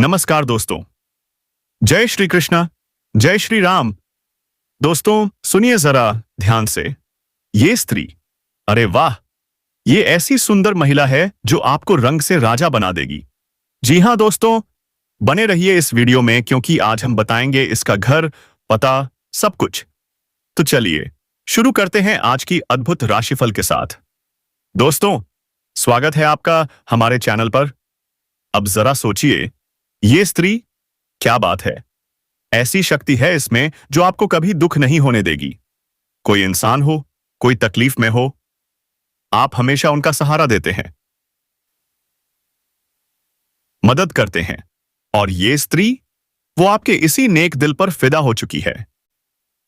नमस्कार दोस्तों। जय श्री कृष्णा, जय श्री राम। दोस्तों सुनिए जरा ध्यान से। ये स्त्री, अरे वाह, ये ऐसी सुंदर महिला है जो आपको रंग से राजा बना देगी। जी हां दोस्तों, बने रहिए इस वीडियो में क्योंकि आज हम बताएंगे इसका घर, पता, सब कुछ। तो चलिए शुरू करते हैं आज की अद्भुत राशिफल के साथ। दोस्तों, स्वागत है आपका हमारे चैनल पर। अब जरा सोचिए, ये स्त्री, क्या बात है। ऐसी शक्ति है इसमें जो आपको कभी दुख नहीं होने देगी। कोई इंसान हो, कोई तकलीफ में हो, आप हमेशा उनका सहारा देते हैं, मदद करते हैं। और ये स्त्री, वो आपके इसी नेक दिल पर फिदा हो चुकी है।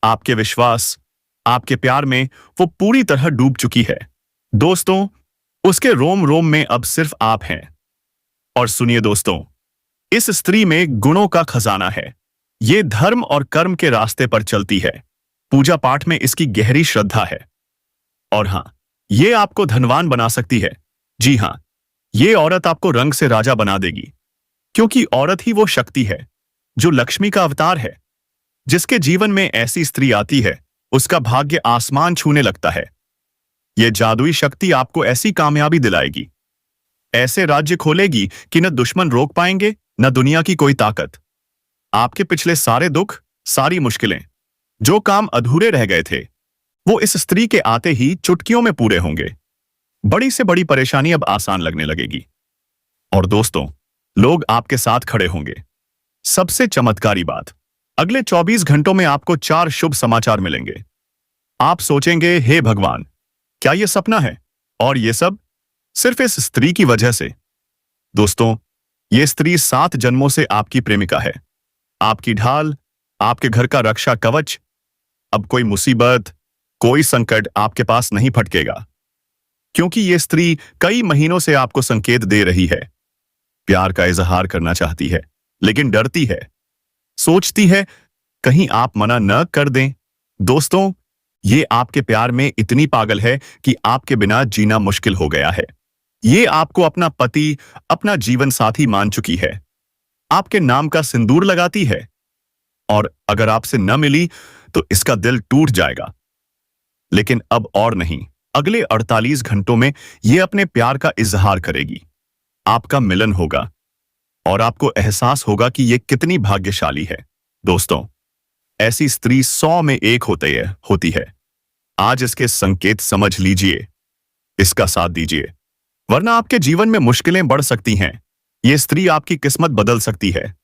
आपके विश्वास, आपके प्यार में वो पूरी तरह डूब चुकी है। दोस्तों, उसके रोम रोम में अब सिर्फ आप हैं। और सुनिए दोस्तों, इस स्त्री में गुणों का खजाना है। ये धर्म और कर्म के रास्ते पर चलती है। पूजा पाठ में इसकी गहरी श्रद्धा है। और हां, ये आपको धनवान बना सकती है। जी हां, ये औरत आपको रंग से राजा बना देगी, क्योंकि औरत ही वो शक्ति है जो लक्ष्मी का अवतार है। जिसके जीवन में ऐसी स्त्री आती है, उसका भाग्य आसमान छूने लगता है। ये जादुई शक्ति आपको ऐसी कामयाबी दिलाएगी, ऐसे राज्य खोलेगी कि न दुश्मन रोक पाएंगे, न दुनिया की कोई ताकत। आपके पिछले सारे दुख, सारी मुश्किलें, जो काम अधूरे रह गए थे, वो इस स्त्री के आते ही चुटकियों में पूरे होंगे। बड़ी से बड़ी परेशानी अब आसान लगने लगेगी। और दोस्तों, लोग आपके साथ खड़े होंगे। सबसे चमत्कारी बात, अगले 24 घंटों में आपको 4 शुभ समाचार मिलेंगे। आप सोचेंगे, हे भगवान, क्या यह सपना है? और ये सब सिर्फ इस स्त्री की वजह से। दोस्तों, ये स्त्री 7 जन्मों से आपकी प्रेमिका है, आपकी ढाल, आपके घर का रक्षा कवच। अब कोई मुसीबत, कोई संकट आपके पास नहीं फटकेगा, क्योंकि ये स्त्री कई महीनों से आपको संकेत दे रही है। प्यार का इजहार करना चाहती है, लेकिन डरती है, सोचती है कहीं आप मना न कर दें। दोस्तों, ये आपके प्यार में इतनी पागल है कि आपके बिना जीना मुश्किल हो गया है। ये आपको अपना पति, अपना जीवन साथी मान चुकी है। आपके नाम का सिंदूर लगाती है, और अगर आपसे न मिली तो इसका दिल टूट जाएगा। लेकिन अब और नहीं, अगले 48 घंटों में ये अपने प्यार का इजहार करेगी। आपका मिलन होगा और आपको एहसास होगा कि ये कितनी भाग्यशाली है। दोस्तों, ऐसी स्त्री 100 में 1 होती है। आज इसके संकेत समझ लीजिए, इसका साथ दीजिए, वरना आपके जीवन में मुश्किलें बढ़ सकती हैं। ये स्त्री आपकी किस्मत बदल सकती है।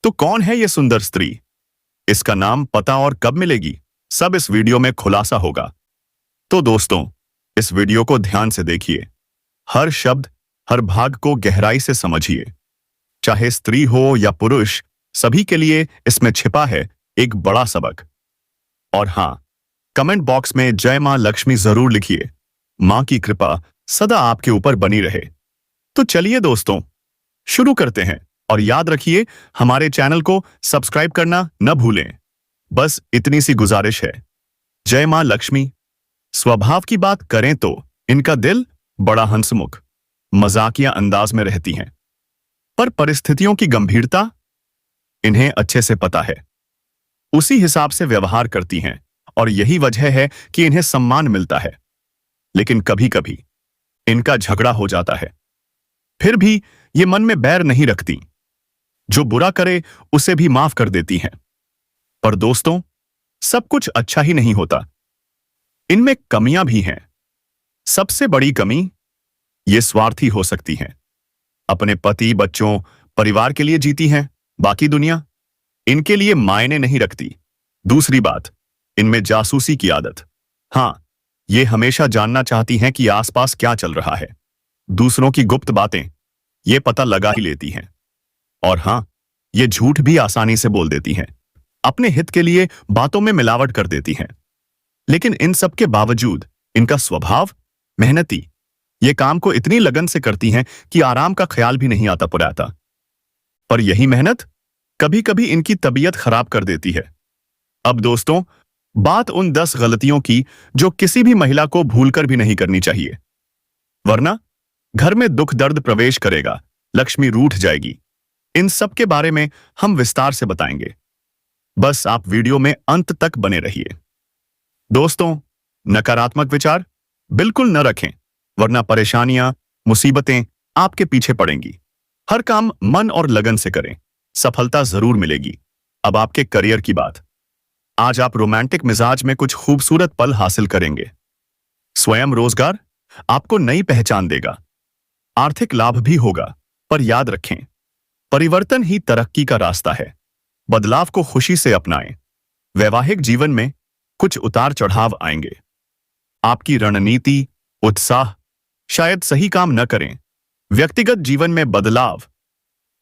तो कौन है ये सुंदर स्त्री? इसका नाम, पता और कब मिलेगी, सब इस वीडियो में खुलासा होगा। तो दोस्तों, इस वीडियो को ध्यान से देखिए। हर शब्द, हर भाग को गहराई से समझिए। चाहे स्त्री हो या पुरुष, सभी के लिए इसमें छिपा है एक बड़ा सबक। और हां, कमेंट बॉक्स में जय मां लक्ष्मी जरूर लिखिए। मां की कृपा सदा आपके ऊपर बनी रहे। तो चलिए दोस्तों, शुरू करते हैं। और याद रखिए, हमारे चैनल को सब्सक्राइब करना न भूलें। बस इतनी सी गुजारिश है। जय मां लक्ष्मी। स्वभाव की बात करें तो इनका दिल बड़ा हंसमुख, मजाकिया अंदाज में रहती हैं, पर परिस्थितियों की गंभीरता इन्हें अच्छे से पता है। उसी हिसाब से व्यवहार करती हैं, और यही वजह है कि इन्हें सम्मान मिलता है। लेकिन कभी कभी इनका झगड़ा हो जाता है। फिर भी ये मन में बैर नहीं रखती। जो बुरा करे उसे भी माफ कर देती हैं। पर दोस्तों, सब कुछ अच्छा ही नहीं होता। इनमें कमियां भी हैं। सबसे बड़ी कमी, ये स्वार्थी हो सकती हैं। अपने पति, बच्चों, परिवार के लिए जीती हैं, बाकी दुनिया इनके लिए मायने नहीं रखती। दूसरी बात, इनमें जासूसी की आदत। हां, ये हमेशा जानना चाहती हैं कि आसपास क्या चल रहा है। दूसरों की गुप्त बातें ये पता लगा ही लेती हैं। और हां, ये झूठ भी आसानी से बोल देती हैं। अपने हित के लिए बातों में मिलावट कर देती हैं। लेकिन इन सब के बावजूद इनका स्वभाव मेहनती। ये काम को इतनी लगन से करती हैं कि आराम का ख्याल भी नहीं आता पुराता। पर यही मेहनत कभी कभी इनकी तबीयत खराब कर देती है। अब दोस्तों, बात उन 10 गलतियों की जो किसी भी महिला को भूलकर भी नहीं करनी चाहिए, वरना घर में दुख दर्द प्रवेश करेगा, लक्ष्मी रूठ जाएगी। इन सब के बारे में हम विस्तार से बताएंगे। बस आप वीडियो में अंत तक बने रहिए। दोस्तों, नकारात्मक विचार बिल्कुल न रखें, वरना परेशानियां, मुसीबतें आपके पीछे पड़ेंगी। हर काम मन और लगन से करें, सफलता जरूर मिलेगी। अब आपके करियर की बात। आज आप रोमांटिक मिजाज में कुछ खूबसूरत पल हासिल करेंगे। स्वयं रोजगार आपको नई पहचान देगा। आर्थिक लाभ भी होगा, पर याद रखें, परिवर्तन ही तरक्की का रास्ता है। बदलाव को खुशी से अपनाएं। वैवाहिक जीवन में कुछ उतार चढ़ाव आएंगे। आपकी रणनीति, उत्साह शायद सही काम न करें। व्यक्तिगत जीवन में बदलाव,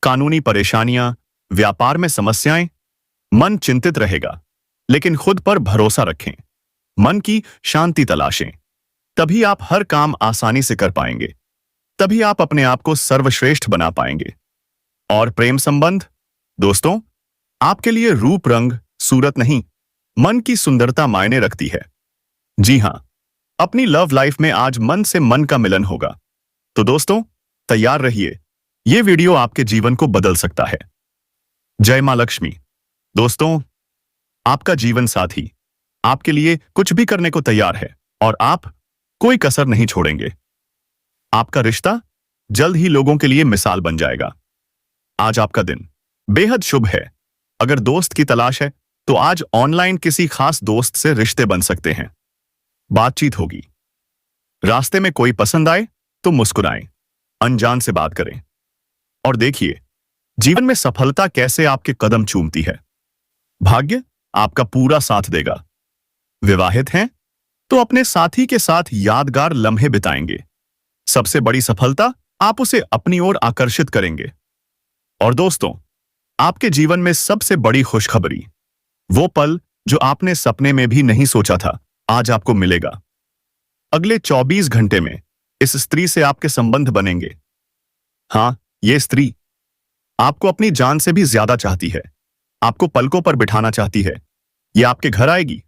कानूनी परेशानियां, व्यापार में समस्याएं, मन चिंतित रहेगा, लेकिन खुद पर भरोसा रखें। मन की शांति तलाशें, तभी आप हर काम आसानी से कर पाएंगे। तभी आप अपने आप को सर्वश्रेष्ठ बना पाएंगे। और प्रेम संबंध, दोस्तों, आपके लिए रूप रंग, सूरत नहीं, मन की सुंदरता मायने रखती है। जी हां, अपनी लव लाइफ में आज मन से मन का मिलन होगा। तो दोस्तों, तैयार रहिए, यह वीडियो आपके जीवन को बदल सकता है। जय मां लक्ष्मी। दोस्तों, आपका जीवन साथी आपके लिए कुछ भी करने को तैयार है और आप कोई कसर नहीं छोड़ेंगे। आपका रिश्ता जल्द ही लोगों के लिए मिसाल बन जाएगा। आज आपका दिन बेहद शुभ है। अगर दोस्त की तलाश है तो आज ऑनलाइन किसी खास दोस्त से रिश्ते बन सकते हैं। बातचीत होगी। रास्ते में कोई पसंद आए तो मुस्कुराएं, अनजान से बात करें और देखिए जीवन में सफलता कैसे आपके कदम चूमती है। भाग्य आपका पूरा साथ देगा। विवाहित हैं तो अपने साथी के साथ यादगार लम्हे बिताएंगे। सबसे बड़ी सफलता, आप उसे अपनी ओर आकर्षित करेंगे। और दोस्तों, आपके जीवन में सबसे बड़ी खुशखबरी, वो पल जो आपने सपने में भी नहीं सोचा था, आज आपको मिलेगा। अगले 24 घंटे में इस स्त्री से आपके संबंध बनेंगे। हां, ये स्त्री आपको अपनी जान से भी ज्यादा चाहती है। आपको पलकों पर बिठाना चाहती है। ये आपके घर आएगी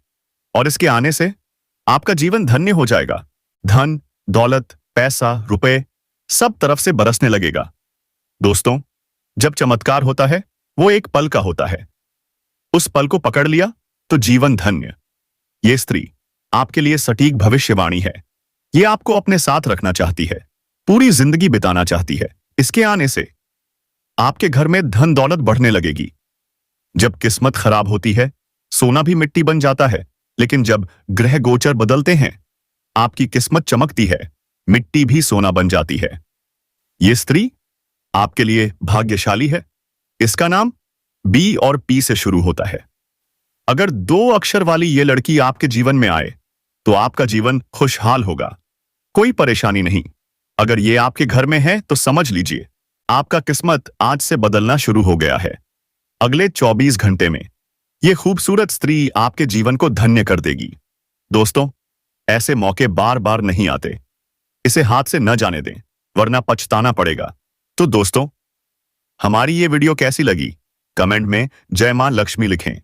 और इसके आने से आपका जीवन धन्य हो जाएगा। धन, दौलत, पैसा, रुपए सब तरफ से बरसने लगेगा। दोस्तों, जब चमत्कार होता है वो एक पल का होता है। उस पल को पकड़ लिया तो जीवन धन्य। ये स्त्री आपके लिए सटीक भविष्यवाणी है। ये आपको अपने साथ रखना चाहती है, पूरी जिंदगी बिताना चाहती है। इसके आने से आपके घर में धन दौलत बढ़ने लगेगी। जब किस्मत खराब होती है, सोना भी मिट्टी बन जाता है, लेकिन जब ग्रह गोचर बदलते हैं, आपकी किस्मत चमकती है, मिट्टी भी सोना बन जाती है। ये स्त्री आपके लिए भाग्यशाली है। इसका नाम बी और पी से शुरू होता है। अगर 2 अक्षर वाली ये लड़की आपके जीवन में आए तो आपका जीवन खुशहाल होगा, कोई परेशानी नहीं। अगर ये आपके घर में है तो समझ लीजिए आपका किस्मत आज से बदलना शुरू हो गया है। अगले 24 घंटे में ये खूबसूरत स्त्री आपके जीवन को धन्य कर देगी। दोस्तों, ऐसे मौके बार बार नहीं आते। इसे हाथ से न जाने दें, वरना पछताना पड़ेगा। तो दोस्तों, हमारी ये वीडियो कैसी लगी? कमेंट में जय मां लक्ष्मी लिखें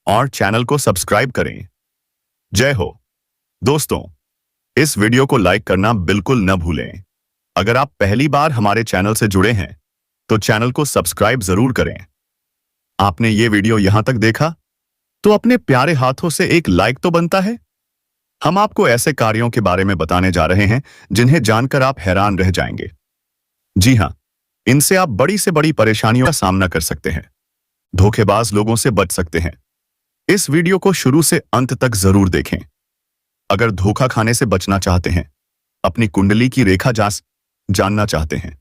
और चैनल को सब्सक्राइब करें। जय हो। दोस्तों, इस वीडियो को लाइक करना बिल्कुल न भूलें। अगर आप पहली बार हमारे चैनल से जुड़े हैं तो चैनल को सब्सक्राइब जरूर करें। आपने ये वीडियो यहां तक देखा तो अपने प्यारे हाथों से एक लाइक तो बनता है। हम आपको ऐसे कार्यों के बारे में बताने जा रहे हैं जिन्हें जानकर आप हैरान रह जाएंगे। जी हां, इनसे आप बड़ी से बड़ी परेशानियों का सामना कर सकते हैं, धोखेबाज लोगों से बच सकते हैं। इस वीडियो को शुरू से अंत तक जरूर देखें। अगर धोखा खाने से बचना चाहते हैं, अपनी कुंडली की रेखा जानना चाहते हैं,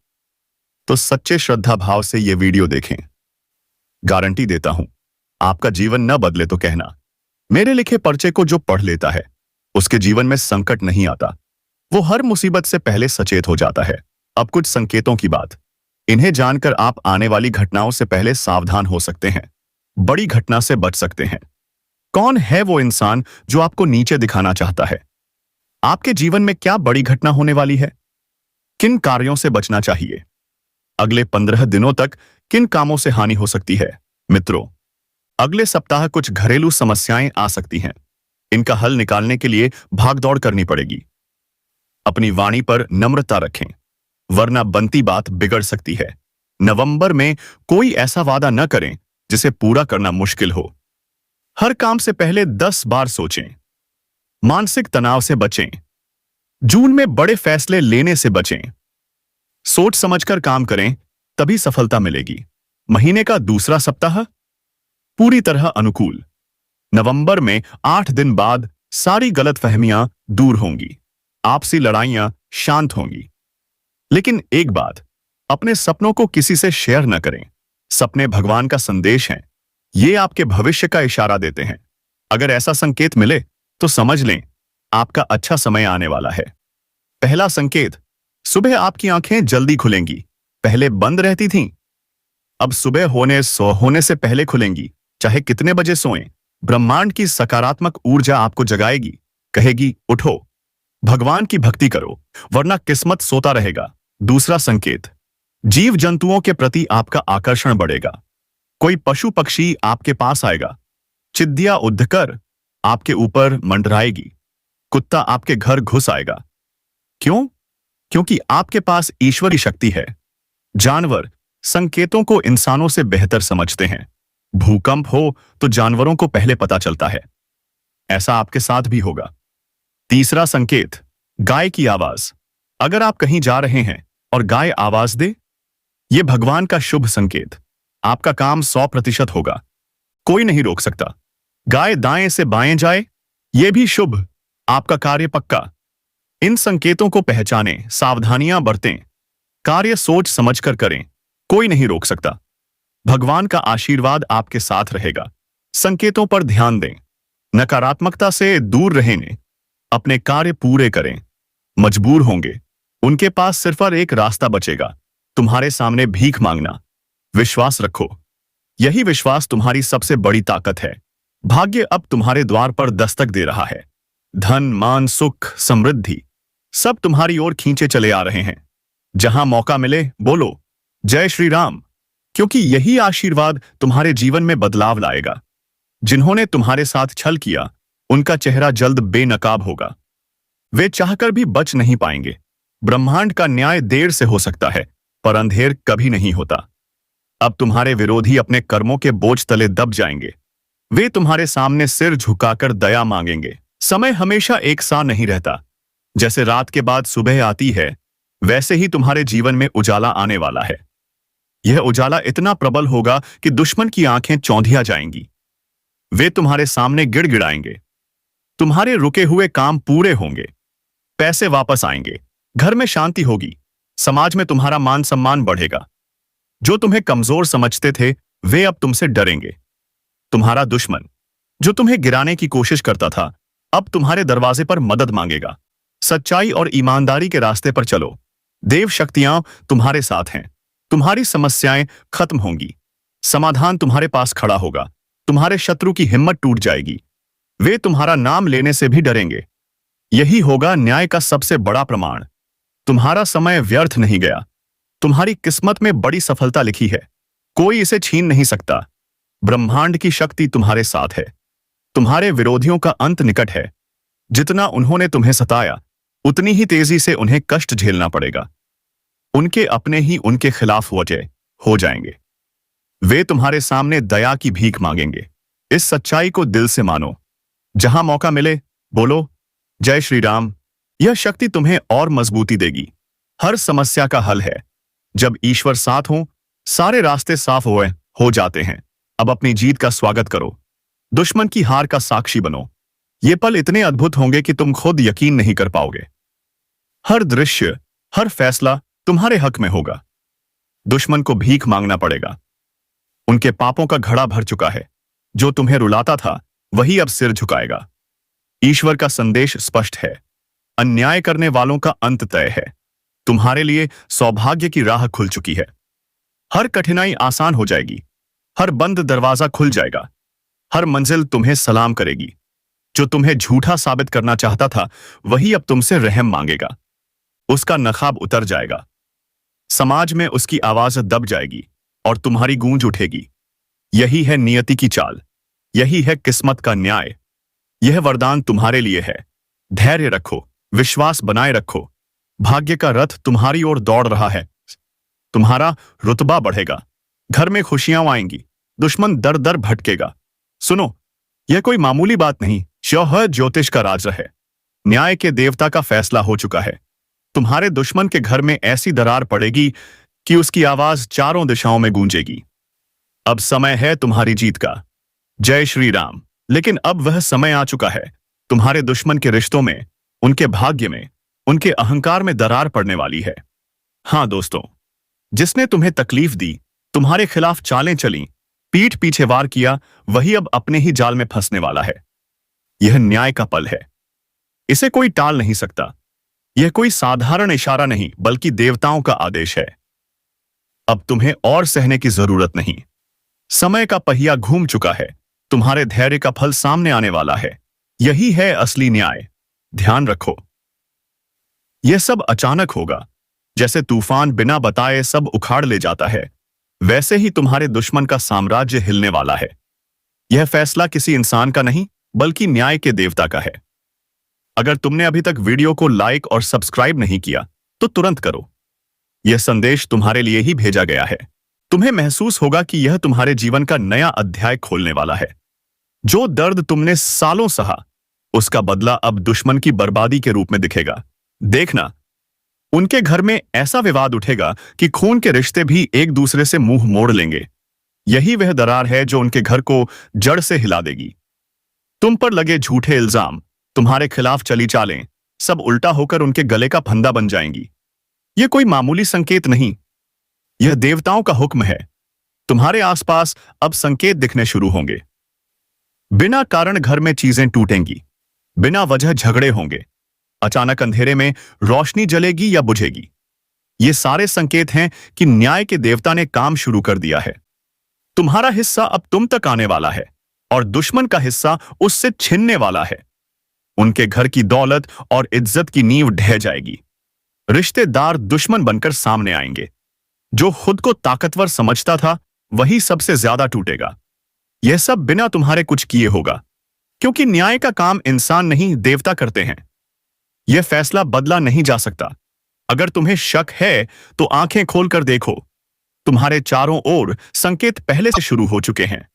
तो सच्चे श्रद्धा भाव से यह वीडियो देखें। गारंटी देता हूं, आपका जीवन न बदले तो कहना। मेरे लिखे पर्चे को जो पढ़ लेता है उसके जीवन में संकट नहीं आता। वो हर मुसीबत से पहले सचेत हो जाता है। अब कुछ संकेतों की बात। इन्हें जानकर आप आने वाली घटनाओं से पहले सावधान हो सकते हैं, बड़ी घटना से बच सकते हैं। कौन है वो इंसान जो आपको नीचे दिखाना चाहता है? आपके जीवन में क्या बड़ी घटना होने वाली है? किन कार्यों से बचना चाहिए? अगले 15 दिनों तक किन कामों से हानि हो सकती है? मित्रों, अगले सप्ताह कुछ घरेलू समस्याएं आ सकती हैं। इनका हल निकालने के लिए भागदौड़ करनी पड़ेगी। अपनी वाणी पर नम्रता रखें, वरना बनती बात बिगड़ सकती है। नवंबर में कोई ऐसा वादा न करें जिसे पूरा करना मुश्किल हो। हर काम से पहले 10 बार सोचें। मानसिक तनाव से बचें। जून में बड़े फैसले लेने से बचें। सोच समझकर काम करें, तभी सफलता मिलेगी। महीने का दूसरा सप्ताह पूरी तरह अनुकूल। नवंबर में 8 दिन बाद सारी गलतफहमियां दूर होंगी। आपसी लड़ाइयां शांत होंगी। लेकिन एक बात, अपने सपनों को किसी से शेयर न करें। सपने भगवान का संदेश हैं। ये आपके भविष्य का इशारा देते हैं। अगर ऐसा संकेत मिले तो समझ लें आपका अच्छा समय आने वाला है। पहला संकेत, सुबह आपकी आंखें जल्दी खुलेंगी। पहले बंद रहती थीं, अब सुबह होने से पहले खुलेंगी। चाहे कितने बजे सोएं, ब्रह्मांड की सकारात्मक ऊर्जा आपको जगाएगी, कहेगी उठो, भगवान की भक्ति करो, वरना किस्मत सोता रहेगा। दूसरा संकेत, जीव जंतुओं के प्रति आपका आकर्षण बढ़ेगा। कोई पशु पक्षी आपके पास आएगा। चिद्दिया उड़कर आपके ऊपर मंडराएगी। कुत्ता आपके घर घुस आएगा। क्यों? क्योंकि आपके पास ईश्वरी शक्ति है। जानवर संकेतों को इंसानों से बेहतर समझते हैं। भूकंप हो तो जानवरों को पहले पता चलता है। ऐसा आपके साथ भी होगा। तीसरा संकेत, गाय की आवाज। अगर आप कहीं जा रहे हैं और गाय आवाज दे, यह भगवान का शुभ संकेत। आपका काम 100% होगा। कोई नहीं रोक सकता। गाय दाएं से बाएं जाए, यह भी शुभ। आपका कार्य पक्का। इन संकेतों को पहचानें, सावधानियां बरतें, कार्य सोच समझकर करें। कोई नहीं रोक सकता। भगवान का आशीर्वाद आपके साथ रहेगा। संकेतों पर ध्यान दें। नकारात्मकता से दूर रहें। अपने कार्य पूरे करें। मजबूर होंगे, उनके पास सिर्फ और एक रास्ता बचेगा, तुम्हारे सामने भीख मांगना। विश्वास रखो। यही विश्वास तुम्हारी सबसे बड़ी ताकत है। भाग्य अब तुम्हारे द्वार पर दस्तक दे रहा है। धन, मान, सुख, समृद्धि सब तुम्हारी ओर खींचे चले आ रहे हैं। जहां मौका मिले बोलो जय श्री राम, क्योंकि यही आशीर्वाद तुम्हारे जीवन में बदलाव लाएगा। जिन्होंने तुम्हारे साथ छल किया, उनका चेहरा जल्द बेनकाब होगा। वे चाहकर भी बच नहीं पाएंगे। ब्रह्मांड का न्याय देर से हो सकता है, पर अंधेर कभी नहीं होता। अब तुम्हारे विरोधी अपने कर्मों के बोझ तले दब जाएंगे। वे तुम्हारे सामने सिर झुकाकर दया मांगेंगे। समय हमेशा एक सा नहीं रहता। जैसे रात के बाद सुबह आती है, वैसे ही तुम्हारे जीवन में उजाला आने वाला है। यह उजाला इतना प्रबल होगा कि दुश्मन की आंखें चौंधिया जाएंगी। वे तुम्हारे सामने गिड़गिड़ाएंगे। तुम्हारे रुके हुए काम पूरे होंगे। पैसे वापस आएंगे। घर में शांति होगी। समाज में तुम्हारा मान सम्मान बढ़ेगा। जो तुम्हें कमजोर समझते थे, वे अब तुमसे डरेंगे। तुम्हारा दुश्मन जो तुम्हें गिराने की कोशिश करता था, अब तुम्हारे दरवाजे पर मदद मांगेगा। सच्चाई और ईमानदारी के रास्ते पर चलो। देव शक्तियां तुम्हारे साथ हैं। तुम्हारी समस्याएं खत्म होंगी। समाधान तुम्हारे पास खड़ा होगा। तुम्हारे शत्रु की हिम्मत टूट जाएगी। वे तुम्हारा नाम लेने से भी डरेंगे। यही होगा न्याय का सबसे बड़ा प्रमाण। तुम्हारा समय व्यर्थ नहीं गया। तुम्हारी किस्मत में बड़ी सफलता लिखी है। कोई इसे छीन नहीं सकता। ब्रह्मांड की शक्ति तुम्हारे साथ है। तुम्हारे विरोधियों का अंत निकट है। जितना उन्होंने तुम्हें सताया, उतनी ही तेजी से उन्हें कष्ट झेलना पड़ेगा। उनके अपने ही उनके खिलाफ वजह हो जाएंगे। वे तुम्हारे सामने दया की भीख मांगेंगे। इस सच्चाई को दिल से मानो। जहां मौका मिले बोलो जय श्री राम। यह शक्ति तुम्हें और मजबूती देगी। हर समस्या का हल है। जब ईश्वर साथ हो, सारे रास्ते साफ हो जाते हैं। अब अपनी जीत का स्वागत करो। दुश्मन की हार का साक्षी बनो। ये पल इतने अद्भुत होंगे कि तुम खुद यकीन नहीं कर पाओगे। हर दृश्य, हर फैसला तुम्हारे हक में होगा। दुश्मन को भीख मांगना पड़ेगा। उनके पापों का घड़ा भर चुका है। जो तुम्हें रुलाता था, वही अब सिर झुकाएगा। ईश्वर का संदेश स्पष्ट है। अन्याय करने वालों का अंत तय है। तुम्हारे लिए सौभाग्य की राह खुल चुकी है। हर कठिनाई आसान हो जाएगी। हर बंद दरवाजा खुल जाएगा। हर मंजिल तुम्हें सलाम करेगी। जो तुम्हें झूठा साबित करना चाहता था, वही अब तुमसे रहम मांगेगा। उसका नकाब उतर जाएगा। समाज में उसकी आवाज दब जाएगी और तुम्हारी गूंज उठेगी। यही है नियति की चाल। यही है किस्मत का न्याय। यह वरदान तुम्हारे लिए है। धैर्य रखो, विश्वास बनाए रखो। भाग्य का रथ तुम्हारी ओर दौड़ रहा है। तुम्हारा रुतबा बढ़ेगा, घर में खुशियां आएंगी, दुश्मन दर दर भटकेगा। सुनो, यह कोई मामूली बात नहीं, यह ज्योतिष का राज है। न्याय के देवता का फैसला हो चुका है। तुम्हारे दुश्मन के घर में ऐसी दरार पड़ेगी कि उसकी आवाज चारों दिशाओं में गूंजेगी। अब समय है तुम्हारी जीत का। जय श्री राम। लेकिन अब वह समय आ चुका है। तुम्हारे दुश्मन के रिश्तों में, उनके भाग्य में, उनके अहंकार में दरार पड़ने वाली है। हां दोस्तों, जिसने तुम्हें तकलीफ दी, तुम्हारे खिलाफ चालें चली, पीठ पीछे वार किया, वही अब अपने ही जाल में फंसने वाला है। यह न्याय का पल है। इसे कोई टाल नहीं सकता। यह कोई साधारण इशारा नहीं, बल्कि देवताओं का आदेश है। अब तुम्हें और सहने की जरूरत नहीं। समय का पहिया घूम चुका है। तुम्हारे धैर्य का फल सामने आने वाला है। यही है असली न्याय। ध्यान रखो, यह सब अचानक होगा। जैसे तूफान बिना बताए सब उखाड़ ले जाता है, वैसे ही तुम्हारे दुश्मन का साम्राज्य हिलने वाला है। यह फैसला किसी इंसान का नहीं, बल्कि न्याय के देवता का है। अगर तुमने अभी तक वीडियो को लाइक और सब्सक्राइब नहीं किया, तो तुरंत करो। यह संदेश तुम्हारे लिए ही भेजा गया है। तुम्हें महसूस होगा कि यह तुम्हारे जीवन का नया अध्याय खोलने वाला है। जो दर्द तुमने सालों सहा, उसका बदला अब दुश्मन की बर्बादी के रूप में दिखेगा। देखना, उनके घर में ऐसा विवाद उठेगा कि खून के रिश्ते भी एक दूसरे से मुंह मोड़ लेंगे। यही वह दरार है जो उनके घर को जड़ से हिला देगी। तुम पर लगे झूठे इल्जाम, तुम्हारे खिलाफ चली चालें, सब उल्टा होकर उनके गले का फंदा बन जाएंगी। यह कोई मामूली संकेत नहीं, यह देवताओं का हुक्म है। तुम्हारे आसपास अब संकेत दिखने शुरू होंगे। बिना कारण घर में चीजें टूटेंगी, बिना वजह झगड़े होंगे, अचानक अंधेरे में रोशनी जलेगी या बुझेगी। ये सारे संकेत हैं कि न्याय के देवता ने काम शुरू कर दिया है। तुम्हारा हिस्सा अब तुम तक आने वाला है और दुश्मन का हिस्सा उससे छिनने वाला है। उनके घर की दौलत और इज्जत की नींव ढह जाएगी। रिश्तेदार दुश्मन बनकर सामने आएंगे। जो खुद को ताकतवर समझता था, वही सबसे ज्यादा टूटेगा। यह सब बिना तुम्हारे कुछ किए होगा, क्योंकि न्याय का काम इंसान नहीं, देवता करते हैं। यह फैसला बदला नहीं जा सकता। अगर तुम्हें शक है, तो आंखें खोलकर देखो। तुम्हारे चारों ओर संकेत पहले से शुरू हो चुके हैं।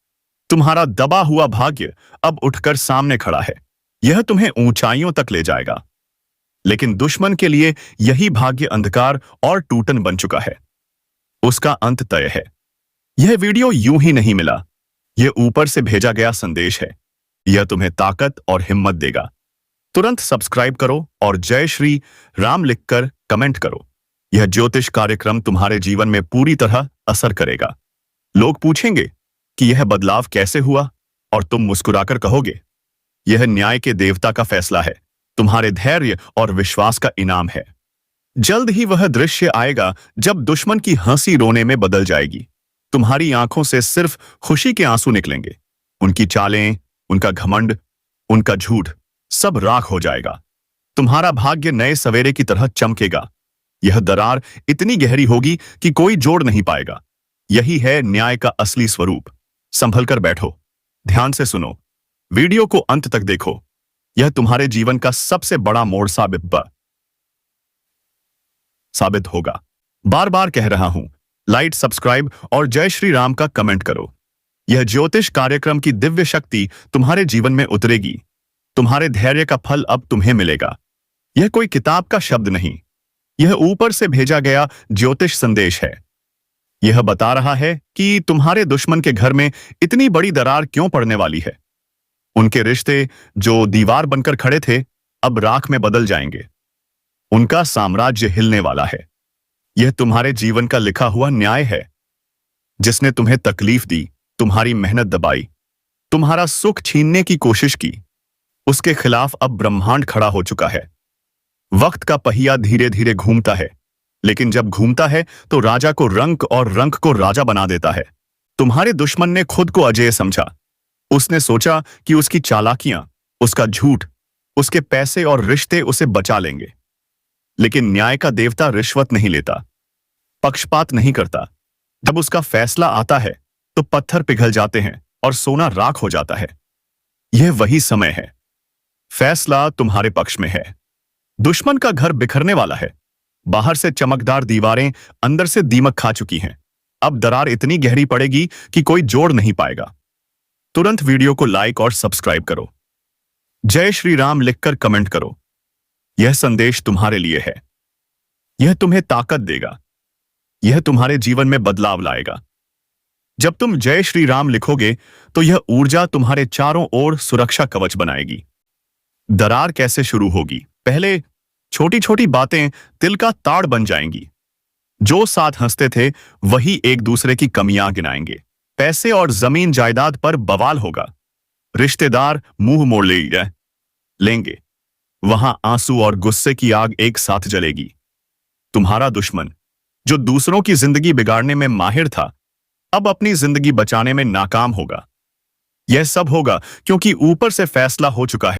तुम्हारा दबा हुआ भाग्य अब उठकर सामने खड़ा है। यह तुम्हें ऊंचाइयों तक ले जाएगा। लेकिन दुश्मन के लिए यही भाग्य अंधकार और टूटन बन चुका है। उसका अंत तय है। यह वीडियो यूं ही नहीं मिला, यह ऊपर से भेजा गया संदेश है। यह तुम्हें ताकत और हिम्मत देगा। तुरंत सब्सक्राइब करो और जय श्री राम लिखकर कमेंट करो। यह ज्योतिष कार्यक्रम तुम्हारे जीवन में पूरी तरह असर करेगा। लोग पूछेंगे कि यह बदलाव कैसे हुआ, और तुम मुस्कुराकर कहोगे, यह न्याय के देवता का फैसला है, तुम्हारे धैर्य और विश्वास का इनाम है। जल्द ही वह दृश्य आएगा जब दुश्मन की हंसी रोने में बदल जाएगी। तुम्हारी आंखों से सिर्फ खुशी के आंसू निकलेंगे। उनकी चालें, उनका घमंड, उनका झूठ, सब राख हो जाएगा। तुम्हारा भाग्य नए सवेरे की तरह चमकेगा। यह दरार इतनी गहरी होगी कि कोई जोड़ नहीं पाएगा। यही है न्याय का असली स्वरूप। संभल कर बैठो, ध्यान से सुनो, वीडियो को अंत तक देखो। यह तुम्हारे जीवन का सबसे बड़ा मोड़ साबित होगा। बार बार कह रहा हूं, लाइक, सब्सक्राइब और जय श्री राम का कमेंट करो। यह ज्योतिष कार्यक्रम की दिव्य शक्ति तुम्हारे जीवन में उतरेगी। तुम्हारे धैर्य का फल अब तुम्हें मिलेगा। यह कोई किताब का शब्द नहीं, यह ऊपर से भेजा गया ज्योतिष संदेश है। यह बता रहा है कि तुम्हारे दुश्मन के घर में इतनी बड़ी दरार क्यों पड़ने वाली है। उनके रिश्ते जो दीवार बनकर खड़े थे, अब राख में बदल जाएंगे। उनका साम्राज्य हिलने वाला है। यह तुम्हारे जीवन का लिखा हुआ न्याय है। जिसने तुम्हें तकलीफ दी, तुम्हारी मेहनत दबाई, तुम्हारा सुख छीनने की कोशिश की, उसके खिलाफ अब ब्रह्मांड खड़ा हो चुका है। वक्त का पहिया धीरे धीरे घूमता है, लेकिन जब घूमता है तो राजा को रंक और रंक को राजा बना देता है। तुम्हारे दुश्मन ने खुद को अजेय समझा। उसने सोचा कि उसकी चालाकियां, उसका झूठ, उसके पैसे और रिश्ते उसे बचा लेंगे। लेकिन न्याय का देवता रिश्वत नहीं लेता, पक्षपात नहीं करता। जब उसका फैसला आता है तो पत्थर पिघल जाते हैं और सोना राख हो जाता है। यह वही समय है। फैसला तुम्हारे पक्ष में है। दुश्मन का घर बिखरने वाला है। बाहर से चमकदार दीवारें अंदर से दीमक खा चुकी हैं। अब दरार इतनी गहरी पड़ेगी कि कोई जोड़ नहीं पाएगा। तुरंत वीडियो को लाइक और सब्सक्राइब करो। जय श्री राम लिखकर कमेंट करो। यह संदेश तुम्हारे लिए है। यह तुम्हें ताकत देगा। यह तुम्हारे जीवन में बदलाव लाएगा। जब तुम जय श्री राम लिखोगे तो यह ऊर्जा तुम्हारे चारों ओर सुरक्षा कवच बनाएगी। दरार कैसे शुरू होगी? पहले छोटी छोटी बातें तिल का ताड़ बन जाएंगी। जो साथ हंसते थे वही एक दूसरे की कमियां गिनाएंगे। पैसे और जमीन जायदाद पर बवाल होगा। रिश्तेदार मुंह मोड़ लेंगे। वहां आंसू और गुस्से की आग एक साथ जलेगी। तुम्हारा दुश्मन, जो दूसरों की जिंदगी बिगाड़ने में माहिर था, अब अपनी जिंदगी बचाने में नाकाम होगा। यह सब होगा क्योंकि ऊपर से फैसला हो चुका है।